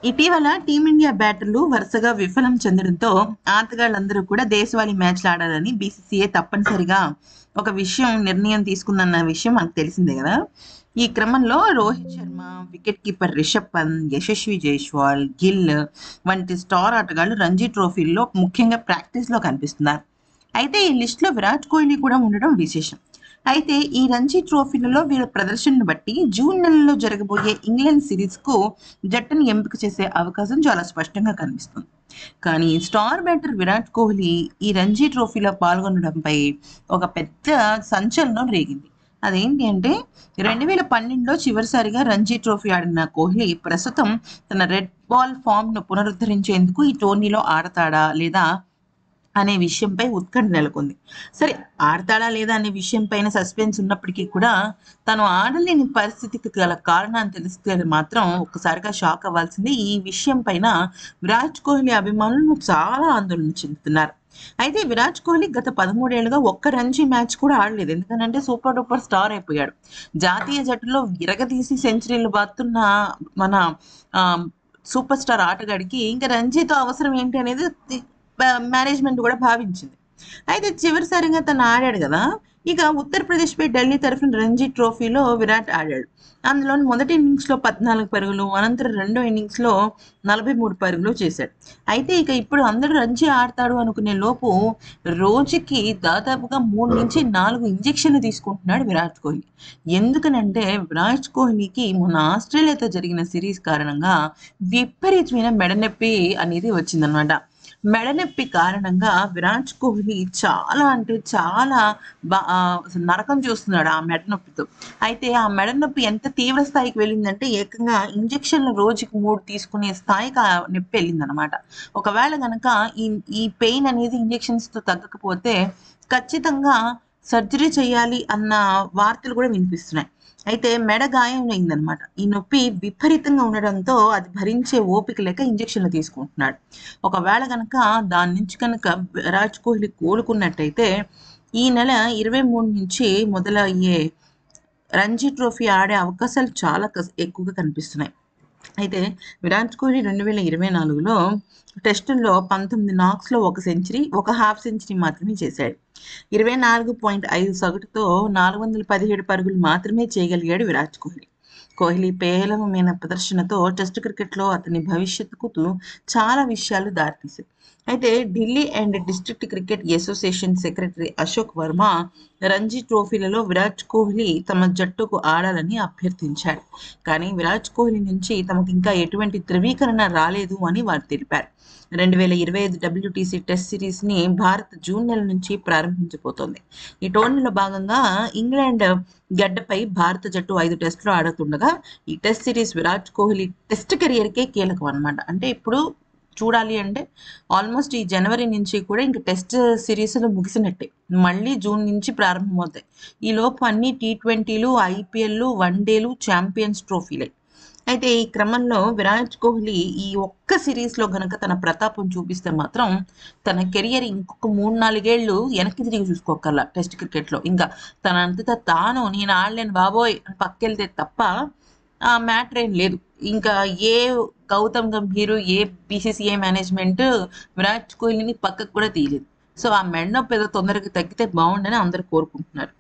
ఇటీవల టీమిండియా బ్యాటర్లు వరుసగా విఫలం చెందడంతో ఆటగాళ్లందరూ కూడా దేశవాళీ మ్యాచ్లు ఆడాలని బీసీసీఐ తప్పనిసరిగా ఒక నిర్ణయం తీసుకుందన్న విషయం మనకు తెలిసిందే కదా. ఈ క్రమంలో రోహిత్ శర్మ, వికెట్ కీపర్ రిషబ్ పంత్, యశస్వి జైస్వాల్, గిల్ వంటి స్టార్ ఆటగాళ్లు రంజీ ట్రోఫీల్లో ముఖ్యంగా ప్రాక్టీస్లో కనిపిస్తున్నారు. అయితే ఈ లిస్టులో విరాట్ కోహ్లీ కూడా ఉండడం విశేషం. అయితే ఈ రంజీ ట్రోఫీలలో వీళ్ళ ప్రదర్శనను బట్టి జూన్ నెలలో జరగబోయే ఇంగ్లాండ్ సిరీస్కు జట్టును ఎంపిక చేసే అవకాశం చాలా స్పష్టంగా కనిపిస్తుంది. కానీ స్టార్ బ్యాటర్ విరాట్ కోహ్లీ ఈ రంజీ ట్రోఫీలో పాల్గొనడంపై ఒక పెద్ద సంచలనం రేగింది. అదేంటి అంటే 2012లో చివరిసారిగా రంజీ ట్రోఫీ ఆడిన కోహ్లీ ప్రస్తుతం తన రెడ్ బాల్ ఫామ్ను పునరుద్ధరించేందుకు ఈ టోర్నీలో ఆడతాడా లేదా అనే విషయంపై ఉత్కంఠ నెలకొంది. సరే, ఆడతాడా లేదా అనే విషయం పైన సస్పెన్స్ ఉన్నప్పటికీ కూడా తను ఆడలేని పరిస్థితికి గల కారణాన్ని తెలిస్తే మాత్రం ఒక్కసారిగా షాక్ అవ్వాల్సింది. ఈ విషయం పైన విరాట్ కోహ్లీ అభిమానులు చాలా ఆందోళన చెందుతున్నారు. అయితే విరాట్ కోహ్లీ గత 13 ఏళ్లుగా ఒక్క రంజీ మ్యాచ్ కూడా ఆడలేదు. ఎందుకంటే సూపర్ డూపర్ స్టార్ అయిపోయాడు. జాతీయ జట్టులో విరగదీసి సెంచరీలు బాతున్న మన సూపర్ స్టార్ ఆటగాడికి ఇంకా రంజీతో అవసరం ఏంటి అనేది మేనేజ్మెంట్ కూడా భావించింది. అయితే చివరిసారిగా తను ఆడాడు కదా. ఇక ఉత్తరప్రదేశ్పై ఢిల్లీ తరఫున రంజీ ట్రోఫీలో విరాట్ ఆడాడు. అందులో మొదటి ఇన్నింగ్స్లో 14 పరుగులు, అనంతరం రెండో ఇన్నింగ్స్లో 43 పరుగులు చేశాడు. అయితే ఇక ఇప్పుడు అందరూ రంజీ ఆడతాడు అనుకునే లోపు రోజుకి దాదాపుగా 3 నుంచి 4 ఇంజెక్షన్లు తీసుకుంటున్నాడు విరాట్ కోహ్లీ. ఎందుకనంటే విరాట్ కోహ్లీకి మొన్న ఆస్ట్రేలియాతో జరిగిన సిరీస్ కారణంగా విపరీతమైన మెడనొప్పి అనేది వచ్చిందనమాట. మెడనొప్పి కారణంగా విరాట్ కోహ్లీ చాలా అంటే చాలా నరకం చూస్తున్నాడు ఆ మెడనొప్పితో. అయితే ఆ మెడనొప్పి ఎంత తీవ్ర స్థాయికి వెళ్ళిందంటే ఏకంగా ఇంజెక్షన్లు రోజుకి 3 తీసుకునే స్థాయికి ఆ నొప్పి వెళ్ళిందనమాట. ఒకవేళ కనుక ఈ పెయిన్ అనేది ఇంజెక్షన్స్తో తగ్గకపోతే ఖచ్చితంగా సర్జరీ చేయాలి అన్న వార్తలు కూడా వినిపిస్తున్నాయి. అయితే మెడ గాయం అయిందనమాట. ఈ నొప్పి విపరీతంగా ఉండడంతో అది భరించే ఓపిక లేక ఇంజెక్షన్లు తీసుకుంటున్నాడు. ఒకవేళ కనుక దాని నుంచి కనుక విరాట్ కోహ్లీ కోలుకున్నట్టయితే ఈ నెల 23 నుంచి మొదలయ్యే రంజీ ట్రోఫీ ఆడే అవకాశాలు చాలా ఎక్కువగా కనిపిస్తున్నాయి. అయితే విరాట్ కోహ్లీ 2024లో టెస్టుల్లో 19 నాక్స్లో 1 సెంచరీ, 1 హాఫ్ సెంచరీ మాత్రమే చేశాడు. 24.5 సగటుతో 417 పరుగులు మాత్రమే చేయగలిగాడు విరాట్ కోహ్లీ. కోహ్లీ పేలవమైన ప్రదర్శనతో టెస్ట్ క్రికెట్లో అతని భవిష్యత్తుకు చాలా విషయాలు దారితీశాయి. అయితే Delhi and district cricket association secretary Ashok Varma Ranji ట్రోఫీలలో విరాట్ కోహ్లీ తమ జట్టుకు ఆడాలని అభ్యర్థించాడు. కానీ విరాట్ కోహ్లీ నుంచి తమకు ఇంకా ఎటువంటి ధృవీకరణ రాలేదు అని వారు తెలిపారు. 2025 WTC టెస్ట్ సిరీస్ని భారత్ జూన్ నెల నుంచి ప్రారంభించబోతోంది. ఈ టోర్నీలో భాగంగా ఇంగ్లాండ్ గడ్డపై భారత జట్టు 5 టెస్టులు ఆడుతుండగా ఈ test series Virat Kohli test కెరియర్కే కీలకం అనమాట. అంటే ఇప్పుడు చూడాలి అంటే ఆల్మోస్ట్ ఈ జనవరి నుంచి కూడా ఇంక టెస్ట్ సిరీస్లు ముగిసినట్టే. మళ్ళీ జూన్ నుంచి ప్రారంభమవుతాయి. ఈ లోపు అన్ని T20లు, IPLలు, వన్డేలు, ఛాంపియన్స్ ట్రోఫీలే. అయితే ఈ క్రమంలో విరాట్ కోహ్లీ ఈ ఒక్క సిరీస్లో గనక తన ప్రతాపం చూపిస్తే మాత్రం తన కెరియర్ ఇంకొక 3-4 ఏళ్ళు వెనక్కి తిరిగి చూసుకోకల్లా టెస్ట్ క్రికెట్లో. ఇంకా తనంతటా తాను నేను ఆడలేను బాబోయ్ అని పక్కెళ్తే తప్ప ఆ మ్యాటర్ ఏం లేదు. ఇంకా ఏ గౌతమ్ గంభీర్, ఏ బీసీసీఐ మేనేజ్మెంట్ విరాట్ కోహ్లీని పక్కకు కూడా తీయలేదు. సో ఆ మెడ నొప్పి ఏదో తొందరగా తగ్గితే బాగుండని అందరూ కోరుకుంటున్నారు.